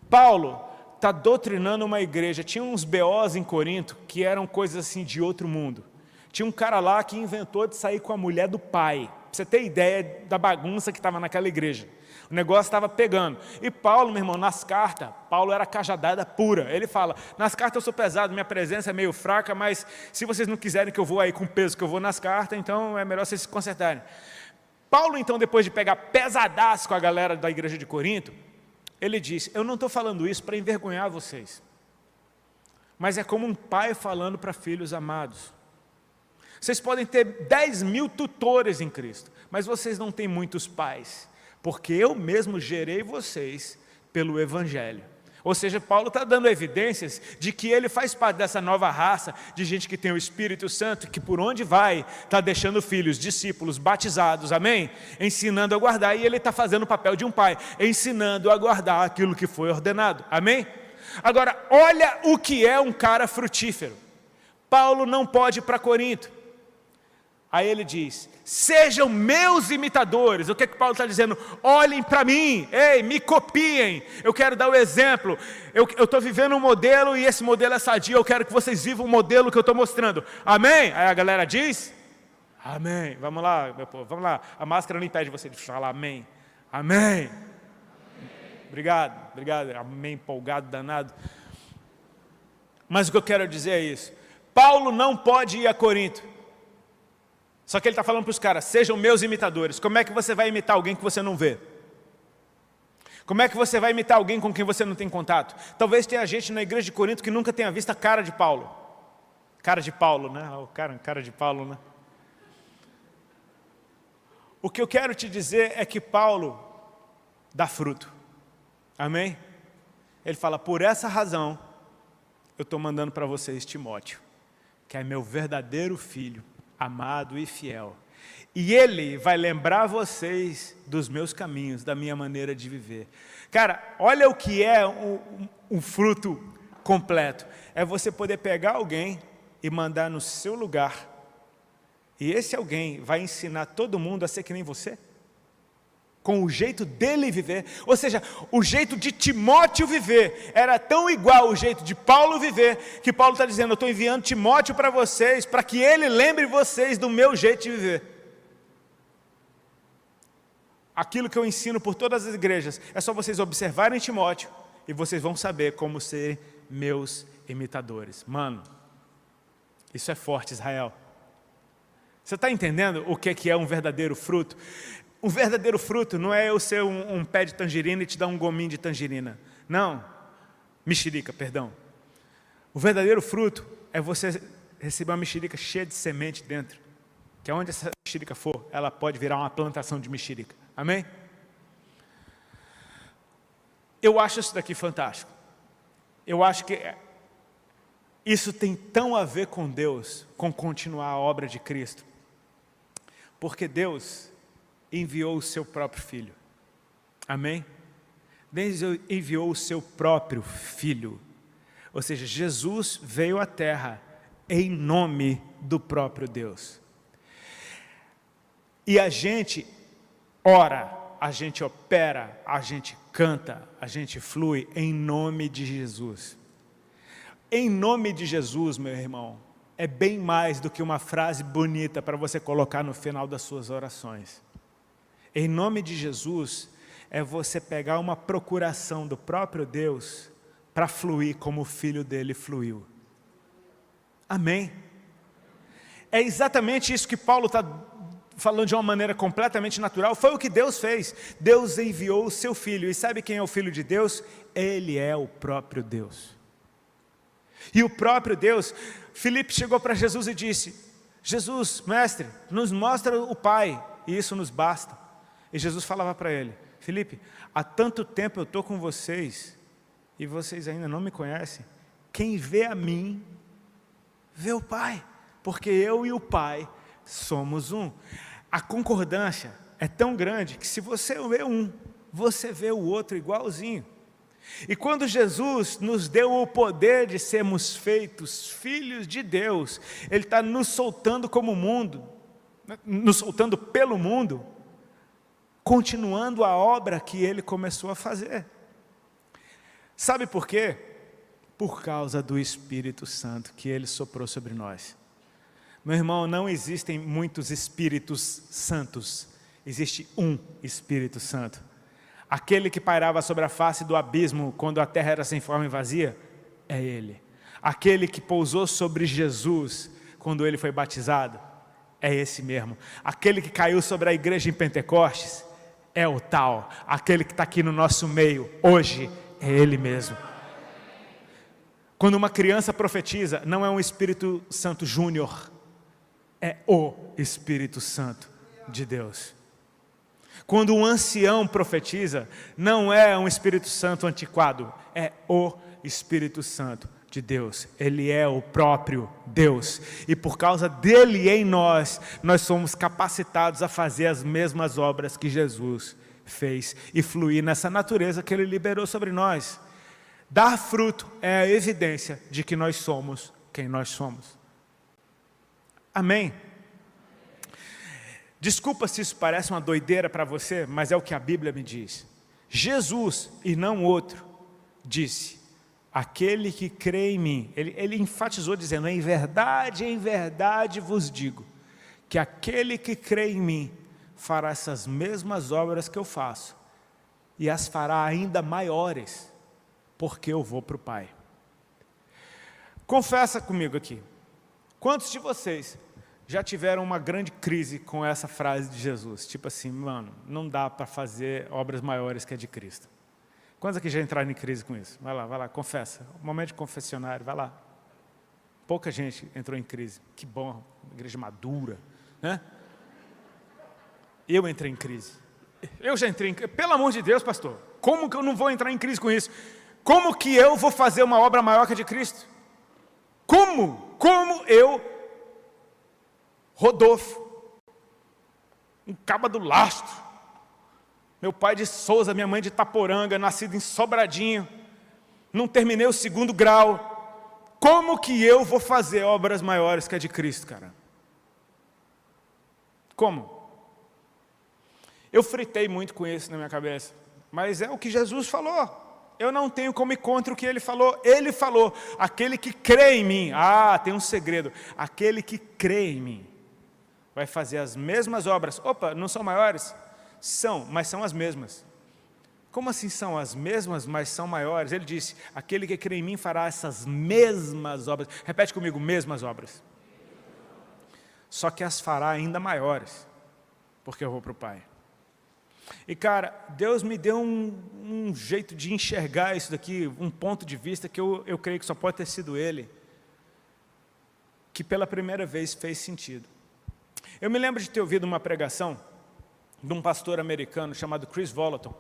Paulo está doutrinando uma igreja. Tinha uns BOs em Corinto que eram coisas assim de outro mundo. Tinha um cara lá que inventou de sair com a mulher do pai. Pra você ter ideia da bagunça que estava naquela igreja. O negócio estava pegando. E Paulo, meu irmão, nas cartas, Paulo era cajadada pura. Ele fala, nas cartas eu sou pesado, minha presença é meio fraca, mas se vocês não quiserem que eu vou aí com o peso que eu vou nas cartas, então é melhor vocês se consertarem. Paulo, então, depois de pegar pesadaço com a galera da igreja de Corinto, ele disse, eu não estou falando isso para envergonhar vocês, mas é como um pai falando para filhos amados. Vocês podem ter 10.000 tutores em Cristo, mas vocês não têm muitos pais, porque eu mesmo gerei vocês pelo Evangelho. Ou seja, Paulo está dando evidências de que ele faz parte dessa nova raça de gente que tem o Espírito Santo, que por onde vai, está deixando filhos, discípulos, batizados, amém? Ensinando a guardar, e ele está fazendo o papel de um pai, ensinando a guardar aquilo que foi ordenado, amém? Agora, olha o que é um cara frutífero. Paulo não pode ir para Corinto. Aí ele diz, sejam meus imitadores. O que é que Paulo está dizendo? Olhem para mim, ei, me copiem. Eu quero dar o exemplo. Eu estou vivendo um modelo e esse modelo é sadio. Eu quero que vocês vivam o modelo que eu estou mostrando. Amém? Aí a galera diz, amém. Vamos lá, meu povo, vamos lá. A máscara não impede você de falar amém. Amém. Obrigado, amém, empolgado, danado. Mas o que eu quero dizer é isso. Paulo não pode ir a Corinto. Só que ele está falando para os caras, sejam meus imitadores. Como é que você vai imitar alguém que você não vê? Como é que você vai imitar alguém com quem você não tem contato? Talvez tenha gente na igreja de Corinto que nunca tenha visto a cara de Paulo. Cara de Paulo, né? O cara de Paulo, né? O que eu quero te dizer é que Paulo dá fruto. Amém? Ele fala, por essa razão, eu estou mandando para vocês Timóteo, que é meu verdadeiro filho, amado e fiel. E ele vai lembrar vocês dos meus caminhos, da minha maneira de viver. Cara, olha o que é um fruto completo. É você poder pegar alguém e mandar no seu lugar. E esse alguém vai ensinar todo mundo a ser que nem você. Com o jeito dele viver, ou seja, o jeito de Timóteo viver, era tão igual ao jeito de Paulo viver, que Paulo está dizendo, eu estou enviando Timóteo para vocês, para que ele lembre vocês do meu jeito de viver. Aquilo que eu ensino por todas as igrejas, é só vocês observarem Timóteo, e vocês vão saber como ser meus imitadores. Mano, isso é forte, Israel. Você está entendendo o que é um verdadeiro fruto? Um verdadeiro fruto não é eu ser um pé de tangerina e te dar um gominho de tangerina. Não, mexerica, perdão. O verdadeiro fruto é você receber uma mexerica cheia de semente dentro. Que aonde essa mexerica for, ela pode virar uma plantação de mexerica. Amém? Eu acho isso daqui fantástico. Eu acho que isso tem tão a ver com Deus, com continuar a obra de Cristo. Porque Deus enviou o seu próprio Filho. Amém? Deus enviou o seu próprio Filho. Ou seja, Jesus veio à terra em nome do próprio Deus. E a gente ora, a gente opera, a gente canta, a gente flui em nome de Jesus. Em nome de Jesus, meu irmão, é bem mais do que uma frase bonita para você colocar no final das suas orações. Em nome de Jesus, é você pegar uma procuração do próprio Deus para fluir como o Filho dele fluiu. Amém? É exatamente isso que Paulo está falando de uma maneira completamente natural. Foi o que Deus fez. Deus enviou o seu Filho. E sabe quem é o Filho de Deus? Ele é o próprio Deus. E o próprio Deus, Filipe chegou para Jesus e disse, Jesus, mestre, nos mostra o Pai, e isso nos basta. E Jesus falava para ele, Filipe, há tanto tempo eu estou com vocês, e vocês ainda não me conhecem. Quem vê a mim, vê o Pai, porque eu e o Pai somos um. A concordância é tão grande que se você vê um, você vê o outro igualzinho. E quando Jesus nos deu o poder de sermos feitos filhos de Deus, Ele está nos soltando como mundo, nos soltando pelo mundo, continuando a obra que Ele começou a fazer. Sabe por quê? Por causa do Espírito Santo que Ele soprou sobre nós. Meu irmão, não existem muitos Espíritos Santos, existe um Espírito Santo. Aquele que pairava sobre a face do abismo quando a terra era sem forma e vazia, é Ele. Aquele que pousou sobre Jesus quando Ele foi batizado, é esse mesmo. Aquele que caiu sobre a igreja em Pentecostes, é o tal. Aquele que está aqui no nosso meio hoje, é Ele mesmo. Quando uma criança profetiza, não é um Espírito Santo Júnior, é o Espírito Santo de Deus. Quando um ancião profetiza, não é um Espírito Santo antiquado, é o Espírito Santo de Deus. Ele é o próprio Deus. E por causa dele em nós, nós somos capacitados a fazer as mesmas obras que Jesus fez e fluir nessa natureza que ele liberou sobre nós. Dar fruto é a evidência de que nós somos quem nós somos. Amém? Desculpa se isso parece uma doideira para você, mas é o que a Bíblia me diz. Jesus, e não outro, disse: aquele que crê em mim, ele enfatizou dizendo: em verdade vos digo, que aquele que crê em mim fará essas mesmas obras que eu faço, e as fará ainda maiores, porque eu vou para o Pai. Confessa comigo aqui, quantos de vocês já tiveram uma grande crise com essa frase de Jesus? Tipo assim, mano, não dá para fazer obras maiores que a de Cristo. Quantos aqui já entraram em crise com isso? Vai lá, confessa. Momento de confessionário, vai lá. Pouca gente entrou em crise. Que bom, igreja madura, né? Eu entrei em crise. Eu já entrei em crise. Pelo amor de Deus, pastor, como que eu não vou entrar em crise com isso? Como que eu vou fazer uma obra maior que a de Cristo? Como eu, Rodolfo, um caba do lastro, meu pai de Souza, minha mãe de Itaporanga, nascido em Sobradinho, não terminei o 2º grau, como que eu vou fazer obras maiores que a de Cristo, cara? Como? Eu fritei muito com isso na minha cabeça, mas é o que Jesus falou. Eu não tenho como ir contra o que ele falou. Ele falou: aquele que crê em mim. Ah, tem um segredo. Aquele que crê em mim vai fazer as mesmas obras. Opa, não são maiores? São, mas são as mesmas. Como assim são as mesmas, mas são maiores? Ele disse: aquele que crê em mim fará essas mesmas obras. Repete comigo: mesmas obras. Só que as fará ainda maiores, porque eu vou para o Pai. E cara, Deus me deu um jeito de enxergar isso daqui, um ponto de vista que eu creio que só pode ter sido Ele, que pela primeira vez fez sentido. Eu me lembro de ter ouvido uma pregação de um pastor americano chamado Chris Volaton.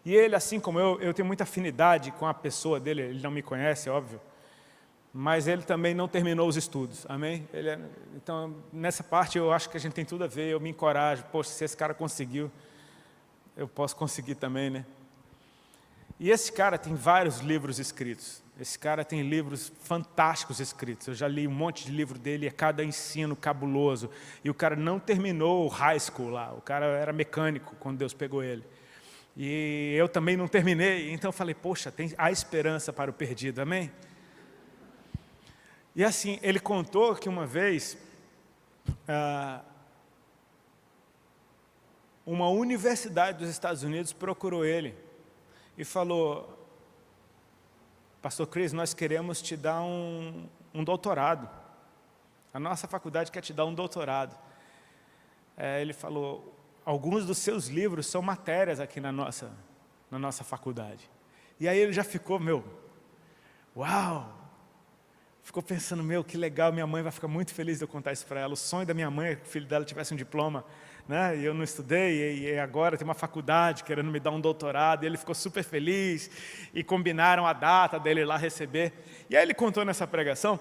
E ele, assim como eu tenho muita afinidade com a pessoa dele. Ele não me conhece, óbvio, mas ele também não terminou os estudos, amém? Então, nessa parte eu acho que a gente tem tudo a ver. Eu me encorajo, poxa, se esse cara conseguiu, eu posso conseguir também, né? E esse cara tem vários livros escritos. Esse cara tem livros fantásticos escritos. Eu já li um monte de livro dele, é cada ensino cabuloso. E o cara não terminou o high school lá. O cara era mecânico quando Deus pegou ele. E eu também não terminei. Então eu falei, poxa, há esperança para o perdido, amém? E assim, ele contou que uma vez uma universidade dos Estados Unidos procurou ele e falou: Pastor Chris, nós queremos te dar um doutorado. A nossa faculdade quer te dar um doutorado. Ele falou: alguns dos seus livros são matérias aqui na nossa faculdade. E aí ele já ficou, uau! Ficou pensando, que legal, minha mãe vai ficar muito feliz de eu contar isso para ela. O sonho da minha mãe é que o filho dela tivesse um diploma, né? E eu não estudei, e agora tem uma faculdade querendo me dar um doutorado. E ele ficou super feliz, e combinaram a data dele ir lá receber. E aí ele contou nessa pregação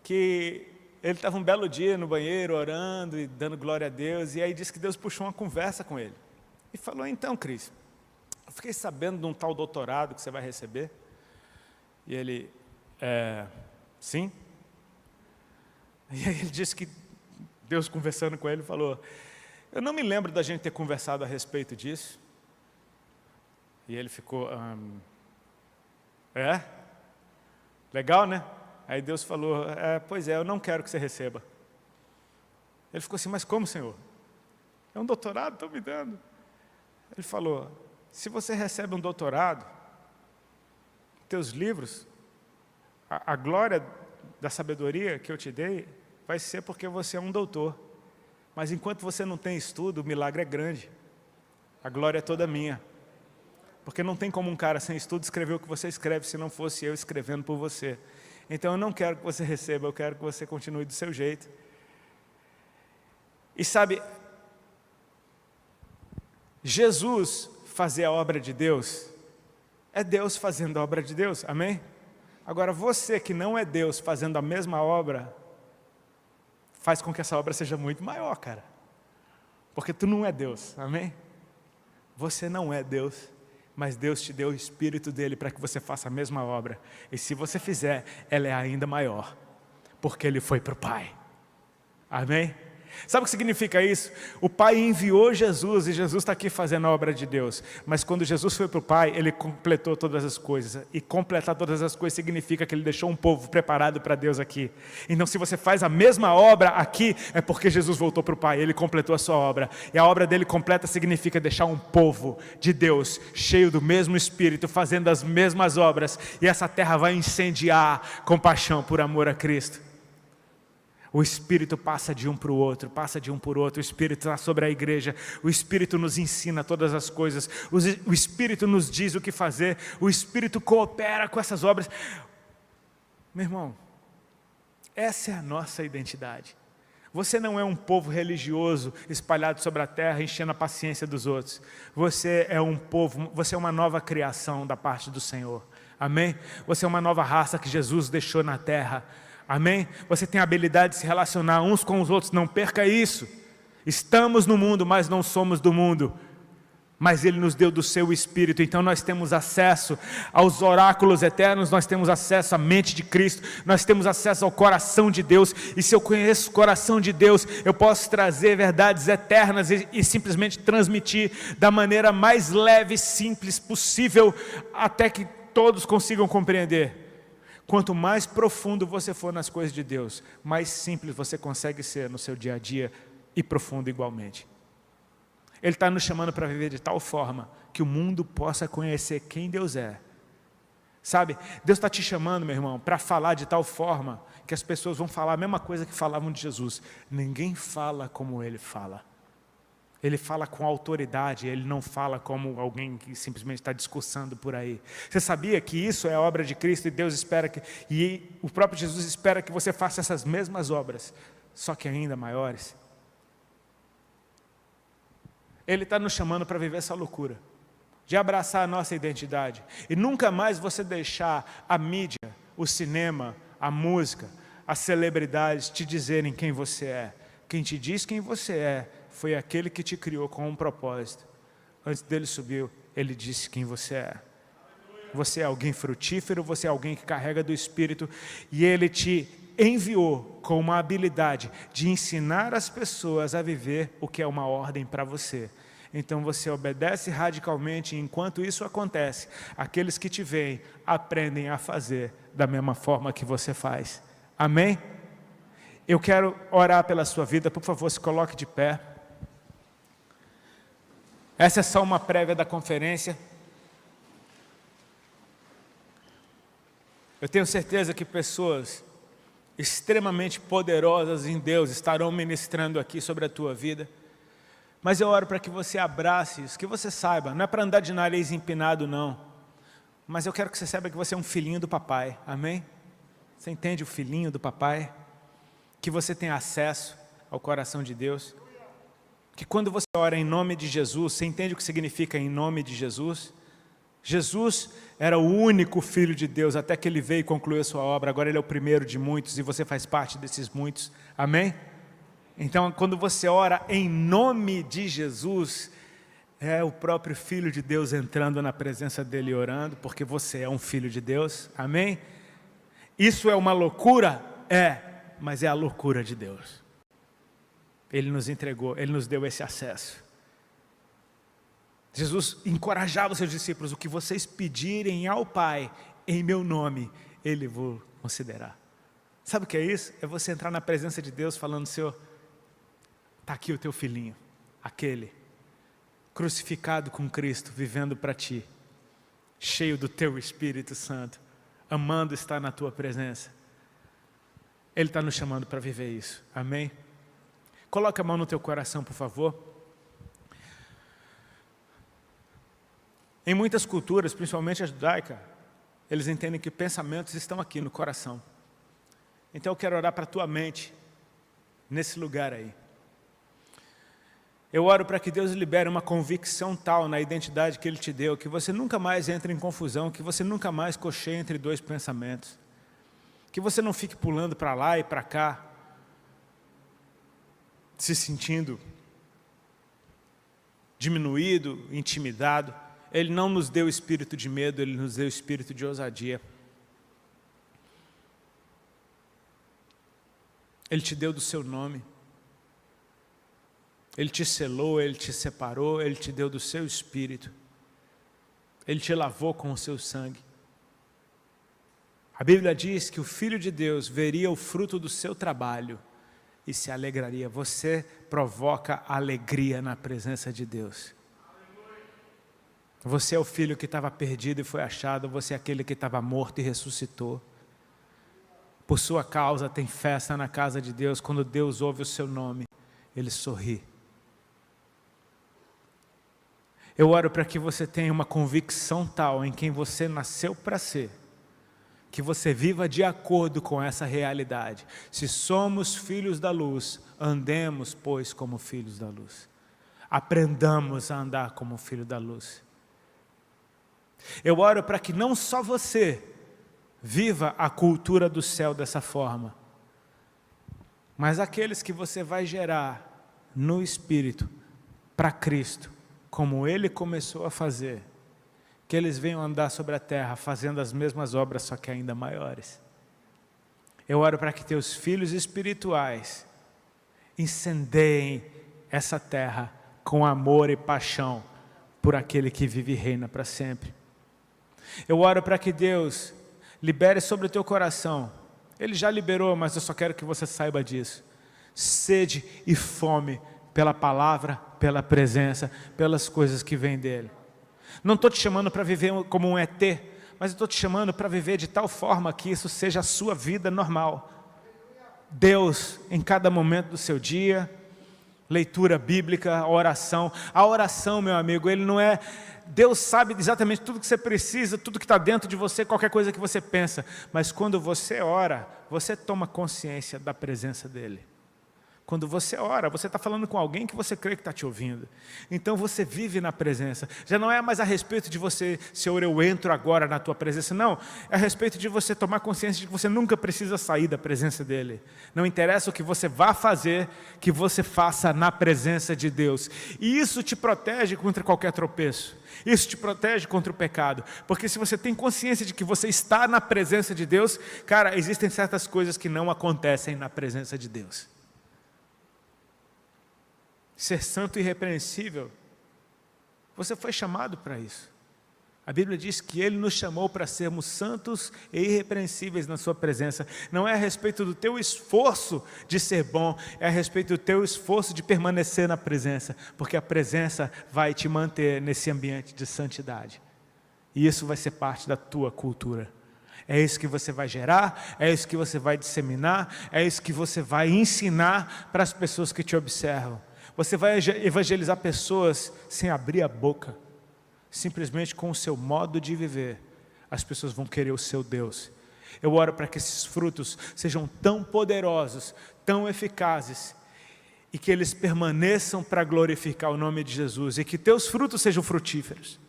que ele estava um belo dia no banheiro, orando e dando glória a Deus, e aí disse que Deus puxou uma conversa com ele. E falou: então, Cris, eu fiquei sabendo de um tal doutorado que você vai receber. E ele, sim. E aí ele disse que Deus, conversando com ele, falou: eu não me lembro da gente ter conversado a respeito disso. E ele ficou, legal, né? Aí Deus falou: pois é, eu não quero que você receba. Ele ficou assim: mas como, Senhor? É um doutorado, estão me dando. Ele falou: se você recebe um doutorado, teus livros, a glória da sabedoria que eu te dei vai ser porque você é um doutor. Mas enquanto você não tem estudo, o milagre é grande. A glória é toda minha. Porque não tem como um cara sem estudo escrever o que você escreve se não fosse eu escrevendo por você. Então eu não quero que você receba, eu quero que você continue do seu jeito. E sabe, Jesus fazer a obra de Deus, é Deus fazendo a obra de Deus, amém? Agora você que não é Deus fazendo a mesma obra, faz com que essa obra seja muito maior, cara. Porque tu não é Deus, amém? Você não é Deus, mas Deus te deu o Espírito dele para que você faça a mesma obra. E se você fizer, ela é ainda maior, porque ele foi para o Pai, amém? Sabe o que significa isso? O Pai enviou Jesus e Jesus está aqui fazendo a obra de Deus. Mas quando Jesus foi para o Pai, Ele completou todas as coisas. E completar todas as coisas significa que Ele deixou um povo preparado para Deus aqui. Então se você faz a mesma obra aqui, é porque Jesus voltou para o Pai, Ele completou a sua obra. E a obra dele completa significa deixar um povo de Deus, cheio do mesmo Espírito, fazendo as mesmas obras. E essa terra vai incendiar com paixão por amor a Cristo. O Espírito passa de um para o outro, passa de um por outro. O Espírito está sobre a igreja. O Espírito nos ensina todas as coisas. O Espírito nos diz o que fazer. O Espírito coopera com essas obras. Meu irmão, essa é a nossa identidade. Você não é um povo religioso espalhado sobre a terra, enchendo a paciência dos outros. Você é um povo, você é uma nova criação da parte do Senhor. Amém? Você é uma nova raça que Jesus deixou na terra. Amém? Você tem a habilidade de se relacionar uns com os outros, não perca isso. Estamos no mundo, mas não somos do mundo. Mas Ele nos deu do seu Espírito, então nós temos acesso aos oráculos eternos, nós temos acesso à mente de Cristo, nós temos acesso ao coração de Deus, e se eu conheço o coração de Deus, eu posso trazer verdades eternas e simplesmente transmitir da maneira mais leve e simples possível, até que todos consigam compreender. Quanto mais profundo você for nas coisas de Deus, mais simples você consegue ser no seu dia a dia e profundo igualmente. Ele está nos chamando para viver de tal forma que o mundo possa conhecer quem Deus é. Sabe, Deus está te chamando, meu irmão, para falar de tal forma que as pessoas vão falar a mesma coisa que falavam de Jesus. Ninguém fala como Ele fala. Ele fala com autoridade, Ele não fala como alguém que simplesmente está discursando por aí. Você sabia que isso é a obra de Cristo e Deus espera que, e o próprio Jesus espera que você faça essas mesmas obras, só que ainda maiores? Ele está nos chamando para viver essa loucura, de abraçar a nossa identidade, e nunca mais você deixar a mídia, o cinema, a música, as celebridades te dizerem quem você é. Quem te diz quem você é, foi aquele que te criou com um propósito. Antes dele subir, ele disse quem você é. Você é alguém frutífero, você é alguém que carrega do Espírito, e ele te enviou com uma habilidade de ensinar as pessoas a viver o que é uma ordem para você. Então você obedece radicalmente, e enquanto isso acontece, aqueles que te veem aprendem a fazer da mesma forma que você faz. Amém? Eu quero orar pela sua vida, por favor, se coloque de pé. Essa é só uma prévia da conferência. Eu tenho certeza que pessoas extremamente poderosas em Deus estarão ministrando aqui sobre a tua vida. Mas eu oro para que você abrace isso, que você saiba, não é para andar de nariz empinado não, mas eu quero que você saiba que você é um filhinho do papai, amém? Você entende o filhinho do papai? Que você tem acesso ao coração de Deus, que quando você ora em nome de Jesus, você entende o que significa em nome de Jesus? Jesus era o único Filho de Deus, até que Ele veio e concluiu a sua obra, agora Ele é o primeiro de muitos, e você faz parte desses muitos, amém? Então, quando você ora em nome de Jesus, é o próprio Filho de Deus entrando na presença dEle e orando, porque você é um Filho de Deus, amém? Isso é uma loucura? É. Mas é a loucura de Deus. Ele nos entregou, Ele nos deu esse acesso. Jesus encorajava os seus discípulos: o que vocês pedirem ao Pai, em meu nome, Ele vos considerará. Sabe o que é isso? É você entrar na presença de Deus falando: Senhor, está aqui o teu filhinho, aquele, crucificado com Cristo, vivendo para Ti, cheio do Teu Espírito Santo, amando estar na Tua presença. Ele está nos chamando para viver isso, amém? Coloca a mão no teu coração, por favor. Em muitas culturas, principalmente a judaica, eles entendem que pensamentos estão aqui no coração. Então eu quero orar para a tua mente, nesse lugar aí. Eu oro para que Deus libere uma convicção tal na identidade que Ele te deu, que você nunca mais entre em confusão, que você nunca mais cocheie entre dois pensamentos, que você não fique pulando para lá e para cá, se sentindo diminuído, intimidado. Ele não nos deu espírito de medo, Ele nos deu espírito de ousadia. Ele te deu do seu nome. Ele te selou, Ele te separou, Ele te deu do seu espírito. Ele te lavou com o seu sangue. A Bíblia diz que o Filho de Deus veria o fruto do seu trabalho e se alegraria. Você provoca alegria na presença de Deus. Você é o filho que estava perdido e foi achado. Você é aquele que estava morto e ressuscitou. Por sua causa tem festa na casa de Deus. Quando Deus ouve o seu nome, Ele sorri. Eu oro para que você tenha uma convicção tal em quem você nasceu para ser, que você viva de acordo com essa realidade. Se somos filhos da luz, andemos, pois, como filhos da luz. Aprendamos a andar como filho da luz. Eu oro para que não só você viva a cultura do céu dessa forma, mas aqueles que você vai gerar no Espírito para Cristo, como Ele começou a fazer, que eles venham andar sobre a terra fazendo as mesmas obras, só que ainda maiores. Eu oro para que teus filhos espirituais incendeiem essa terra com amor e paixão por aquele que vive e reina para sempre. Eu oro para que Deus libere sobre o teu coração. Ele já liberou, mas eu só quero que você saiba disso. Sede e fome pela palavra, pela presença, pelas coisas que vêm dEle. Não estou te chamando para viver como um ET, mas estou te chamando para viver de tal forma que isso seja a sua vida normal. Deus, em cada momento do seu dia, leitura bíblica, oração. A oração, meu amigo, ele não é... Deus sabe exatamente tudo que você precisa, tudo que está dentro de você, qualquer coisa que você pensa. Mas quando você ora, você toma consciência da presença dEle. Quando você ora, você está falando com alguém que você crê que está te ouvindo. Então você vive na presença. Já não é mais a respeito de você, Senhor, eu entro agora na tua presença. Não, é a respeito de você tomar consciência de que você nunca precisa sair da presença dEle. Não interessa o que você vá fazer, que você faça na presença de Deus. E isso te protege contra qualquer tropeço. Isso te protege contra o pecado. Porque se você tem consciência de que você está na presença de Deus, cara, existem certas coisas que não acontecem na presença de Deus. Ser santo e irrepreensível, você foi chamado para isso. A Bíblia diz que Ele nos chamou para sermos santos e irrepreensíveis na sua presença. Não é a respeito do teu esforço de ser bom, é a respeito do teu esforço de permanecer na presença, porque a presença vai te manter nesse ambiente de santidade. E isso vai ser parte da tua cultura. É isso que você vai gerar, é isso que você vai disseminar, é isso que você vai ensinar para as pessoas que te observam. Você vai evangelizar pessoas sem abrir a boca, simplesmente com o seu modo de viver. As pessoas vão querer o seu Deus. Eu oro para que esses frutos sejam tão poderosos, tão eficazes, e que eles permaneçam para glorificar o nome de Jesus, e que teus frutos sejam frutíferos.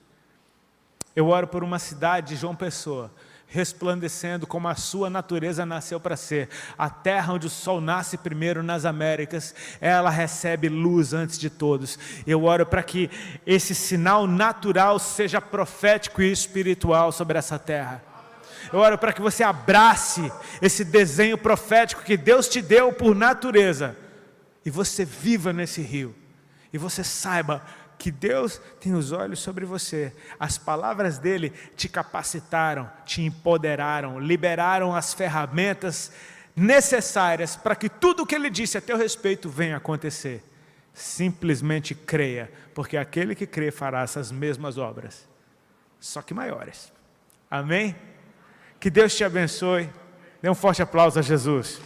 Eu oro por uma cidade de João Pessoa, resplandecendo como a sua natureza nasceu para ser. A terra onde o sol nasce primeiro nas Américas, ela recebe luz antes de todos. Eu oro para que esse sinal natural seja profético e espiritual sobre essa terra. Eu oro para que você abrace esse desenho profético que Deus te deu por natureza, e você viva nesse rio, e você saiba que Deus tem os olhos sobre você. As palavras dEle te capacitaram, te empoderaram, liberaram as ferramentas necessárias para que tudo o que Ele disse a teu respeito venha acontecer. Simplesmente creia, porque aquele que crê fará essas mesmas obras, só que maiores. Amém? Que Deus te abençoe. Dê um forte aplauso a Jesus.